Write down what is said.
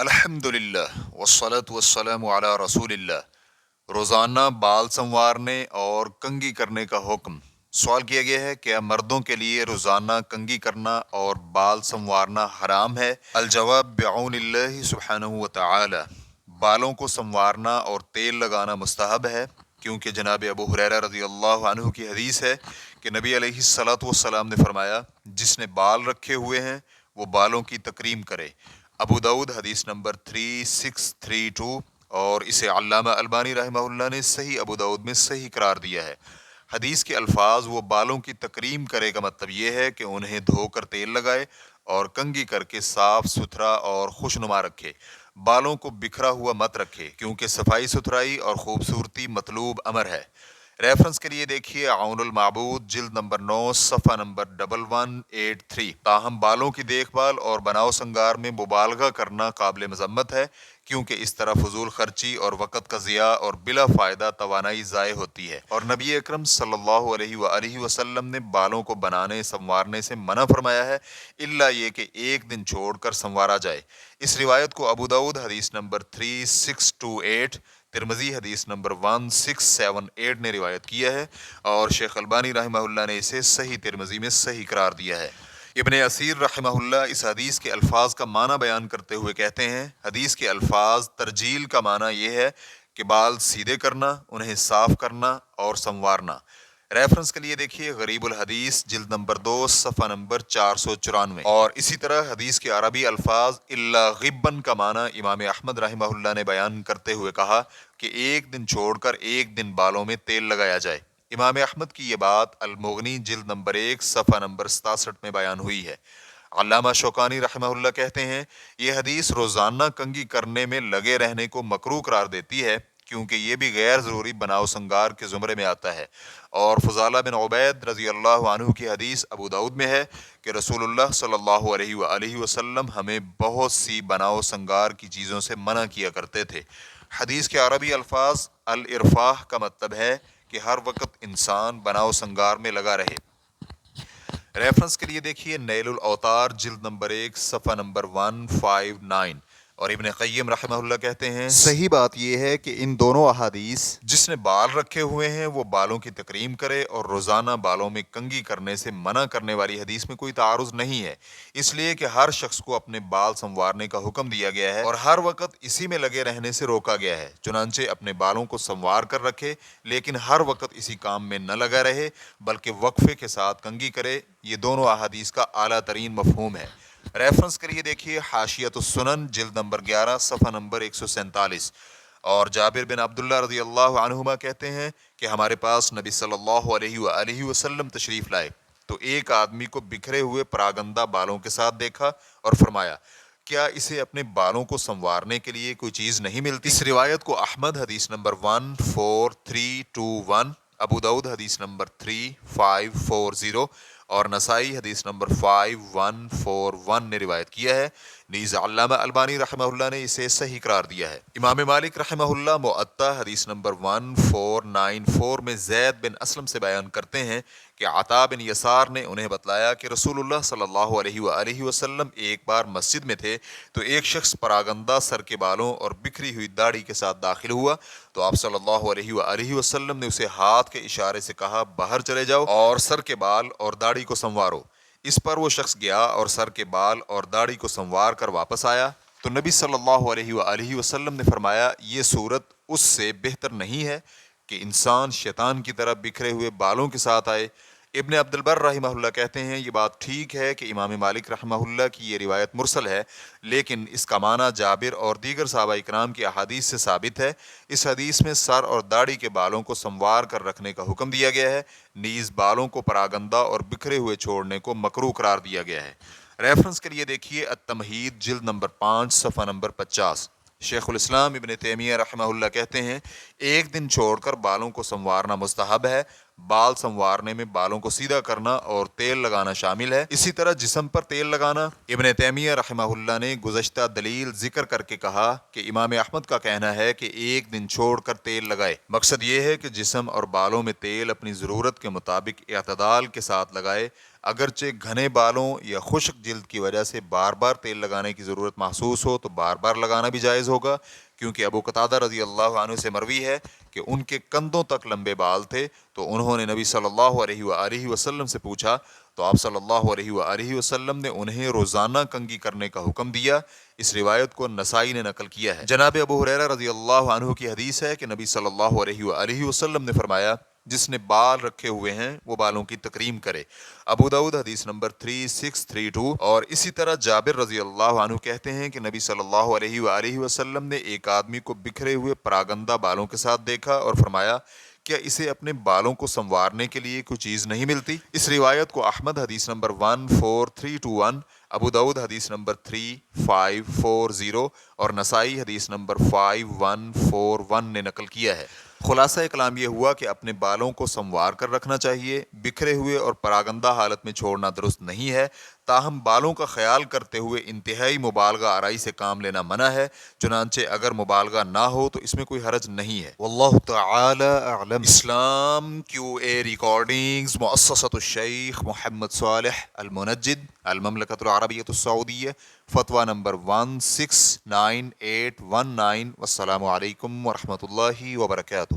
الحمدللہ والصلاة والسلام علی رسول اللہ۔ روزانہ بال سنوارنے اور کنگھی کرنے کا حکم۔ سوال کیا گیا ہے کہ مردوں کے لیے روزانہ کنگھی کرنا اور بال سنوارنا حرام ہے؟ الجواب بعون اللہ سبحانہ وتعالی، بالوں کو سنوارنا اور تیل لگانا مستحب ہے، کیونکہ جناب ابو ہریرہ رضی اللہ عنہ کی حدیث ہے کہ نبی علیہ الصلاۃ والسلام نے فرمایا، جس نے بال رکھے ہوئے ہیں وہ بالوں کی تکریم کرے۔ ابو داؤد حدیث نمبر 3632، اور اسے علامہ البانی رحمہ اللہ نے صحیح ابو داؤد میں صحیح قرار دیا ہے۔ حدیث کے الفاظ وہ بالوں کی تکریم کرے کا مطلب یہ ہے کہ انہیں دھو کر تیل لگائے اور کنگھی کر کے صاف ستھرا اور خوشنما رکھے۔ بالوں کو بکھرا ہوا مت رکھے، کیونکہ صفائی ستھرائی اور خوبصورتی مطلوب امر ہے۔ ریفرنس کے لیے دیکھیے عون المعبود جلد نمبر 9 صفحہ نمبر 1183۔ تاہم بالوں کی دیکھ بھال اور بناؤ سنگار میں مبالغہ کرنا قابل مذمت ہے، کیونکہ اس طرح فضول خرچی اور وقت کا ضیاع اور بلا فائدہ توانائی ضائع ہوتی ہے، اور نبی اکرم صلی اللہ علیہ وآلہ وسلم نے بالوں کو بنانے سنوارنے سے منع فرمایا ہے، الا یہ کہ ایک دن چھوڑ کر سنوارا جائے۔ اس روایت کو ابو داؤد حدیث نمبر 3628، ترمذی حدیث نمبر 1678 نے روایت کیا ہے، اور شیخ البانی رحمہ اللہ نے اسے صحیح ترمذی میں صحیح قرار دیا ہے۔ ابن اسیر رحمہ اللہ اس حدیث کے الفاظ کا معنی بیان کرتے ہوئے کہتے ہیں، حدیث کے الفاظ ترجیل کا معنی یہ ہے کہ بال سیدھے کرنا، انہیں صاف کرنا اور سنوارنا۔ ریفرنس کے لیے دیکھیے غریب الحدیث جلد نمبر 2 صفحہ نمبر 494، اور اسی طرح حدیث کے عربی الفاظ الا غبن کا معنی امام احمد رحمہ اللہ نے بیان کرتے ہوئے کہا کہ ایک دن چھوڑ کر ایک دن بالوں میں تیل لگایا جائے۔ امام احمد کی یہ بات المغنی جلد نمبر 1 صفحہ نمبر 67 میں بیان ہوئی ہے۔ علامہ شوکانی رحمہ اللہ کہتے ہیں، یہ حدیث روزانہ کنگھی کرنے میں لگے رہنے کو مکروہ قرار دیتی ہے، کیونکہ یہ بھی غیر ضروری بناؤ سنگار کے زمرے میں آتا ہے۔ اور فضالہ بن عبید رضی اللہ عنہ کی حدیث ابو داؤد میں ہے کہ رسول اللہ صلی اللہ علیہ وآلہ وسلم ہمیں بہت سی بناؤ سنگار کی چیزوں سے منع کیا کرتے تھے۔ حدیث کے عربی الفاظ الارفاہ کا مطلب ہے کہ ہر وقت انسان بناؤ سنگار میں لگا رہے۔ ریفرنس کے لیے دیکھیے نیل الاوتار جلد نمبر 1 صفحہ نمبر 159، اور ابن قیم رحمہ اللہ کہتے ہیں، صحیح بات یہ ہے کہ ان دونوں احادیث، جس نے بال رکھے ہوئے ہیں وہ بالوں کی تکریم کرے، اور روزانہ بالوں میں کنگھی کرنے سے منع کرنے والی حدیث میں کوئی تعارض نہیں ہے، اس لیے کہ ہر شخص کو اپنے بال سنوارنے کا حکم دیا گیا ہے اور ہر وقت اسی میں لگے رہنے سے روکا گیا ہے۔ چنانچہ اپنے بالوں کو سنوار کر رکھے، لیکن ہر وقت اسی کام میں نہ لگا رہے، بلکہ وقفے کے ساتھ کنگھی کرے۔ یہ دونوں احادیث کا اعلیٰ ترین مفہوم ہے۔ ریفرنس کے لیے دیکھیے حاشیۃ السنن جلد نمبر 11 صفحہ نمبر 147، اور جابر بن عبداللہ رضی اللہ عنہما کہتے ہیں کہ ہمارے پاس نبی صلی اللہ علیہ وآلہ وسلم تشریف لائے تو ایک آدمی کو بکھرے ہوئے پراگندہ بالوں کے ساتھ دیکھا اور فرمایا، کیا اسے اپنے بالوں کو سنوارنے کے لیے کوئی چیز نہیں ملتی؟ اس روایت کو احمد حدیث نمبر 14321، ابو داؤد حدیث نمبر 3540، اور نسائی حدیث نمبر 5141 نے روایت کیا ہے۔ نیز علامہ البانی رحمہ اللہ نے اسے صحیح قرار دیا ہے۔ امام مالک رحمہ اللہ موطا حدیث نمبر 1494 میں زید بن اسلم سے بیان کرتے ہیں کہ عطا بن یسار نے انہیں بتلایا کہ رسول اللہ صلی اللہ علیہ وآلہ وسلم ایک بار مسجد میں تھے تو ایک شخص پراگندہ سر کے بالوں اور بکھری ہوئی داڑھی کے ساتھ داخل ہوا، تو آپ صلی اللہ علیہ وآلہ وسلم نے اسے ہاتھ کے اشارے سے کہا، باہر چلے جاؤ اور سر کے بال اور داڑھی کو سنوارو۔ اس پر وہ شخص گیا اور سر کے بال اور داڑھی کو سنوار کر واپس آیا، تو نبی صلی اللہ علیہ وآلہ وسلم نے فرمایا، یہ صورت اس سے بہتر نہیں ہے کہ انسان شیطان کی طرح بکھرے ہوئے بالوں کے ساتھ آئے۔ ابن عبد البر رحمہ اللہ کہتے ہیں، یہ بات ٹھیک ہے کہ امام مالک رحمہ اللہ کی یہ روایت مرسل ہے، لیکن اس کا معنی جابر اور دیگر صحابہ اکرام کی احادیث سے ثابت ہے۔ اس حدیث میں سر اور داڑھی کے بالوں کو سنوار کر رکھنے کا حکم دیا گیا ہے، نیز بالوں کو پراگندہ اور بکھرے ہوئے چھوڑنے کو مکروہ قرار دیا گیا ہے۔ ریفرنس کے لیے دیکھیے التمہید جلد نمبر 5 صفحہ نمبر 50۔ شیخ الاسلام ابن تیمیہ رحمہ اللہ کہتے ہیں، ایک دن چھوڑ کر بالوں کو سنوارنا مستحب ہے۔ بال سنوارنے میں بالوں کو سیدھا کرنا اور تیل لگانا شامل ہے، اسی طرح جسم پر تیل لگانا۔ ابن تیمیہ رحمہ اللہ نے گزشتہ دلیل ذکر کر کے کہا کہ امام احمد کا کہنا ہے کہ ایک دن چھوڑ کر تیل لگائے، مقصد یہ ہے کہ جسم اور بالوں میں تیل اپنی ضرورت کے مطابق اعتدال کے ساتھ لگائے۔ اگرچہ گھنے بالوں یا خشک جلد کی وجہ سے بار بار تیل لگانے کی ضرورت محسوس ہو تو بار بار لگانا بھی جائز ہوگا، کیونکہ ابو قتادہ رضی اللہ عنہ سے مروی ہے کہ ان کے کندھوں تک لمبے بال تھے، تو انہوں نے نبی صلی اللہ علیہ وآلہ وسلم سے پوچھا تو آپ صلی اللہ علیہ وآلہ وسلم نے انہیں روزانہ کنگھی کرنے کا حکم دیا۔ اس روایت کو نسائی نے نقل کیا ہے۔ جناب ابو ہریرہ رضی اللہ عنہ کی حدیث ہے کہ نبی صلی اللہ علیہ وآلہ وسلم نے فرمایا، جس نے بال رکھے ہوئے ہیں وہ بالوں کی تکریم کرے۔ ابو داؤد حدیث نمبر 3632۔ اور اسی طرح جابر رضی اللہ عنہ کہتے ہیں کہ نبی صلی اللہ علیہ وآلہ وسلم نے ایک آدمی کو بکھرے ہوئے پراگندہ بالوں کے ساتھ دیکھا اور فرمایا، کیا اسے اپنے بالوں کو سنوارنے کے لیے کوئی چیز نہیں ملتی؟ اس روایت کو احمد حدیث نمبر 14321، ابو داؤد حدیث نمبر 3540 اور نسائی حدیث نمبر 5141 نے نقل کیا ہے۔ خلاصہ کلام یہ ہوا کہ اپنے بالوں کو سنوار کر رکھنا چاہیے، بکھرے ہوئے اور پراگندہ حالت میں چھوڑنا درست نہیں ہے، تاہم بالوں کا خیال کرتے ہوئے انتہائی مبالغہ آرائی سے کام لینا منع ہے، چنانچہ اگر مبالغہ نہ ہو تو اس میں کوئی حرج نہیں ہے۔ واللہ تعالی اعلم۔ اسلام کیو اے ریکارڈنگز، مؤسسۃ الشیخ محمد صالح المنجد، المملکۃ العربیۃ السعودیہ، فتویٰ نمبر 169819۔ والسلام علیکم ورحمۃ اللہ وبرکاتہ۔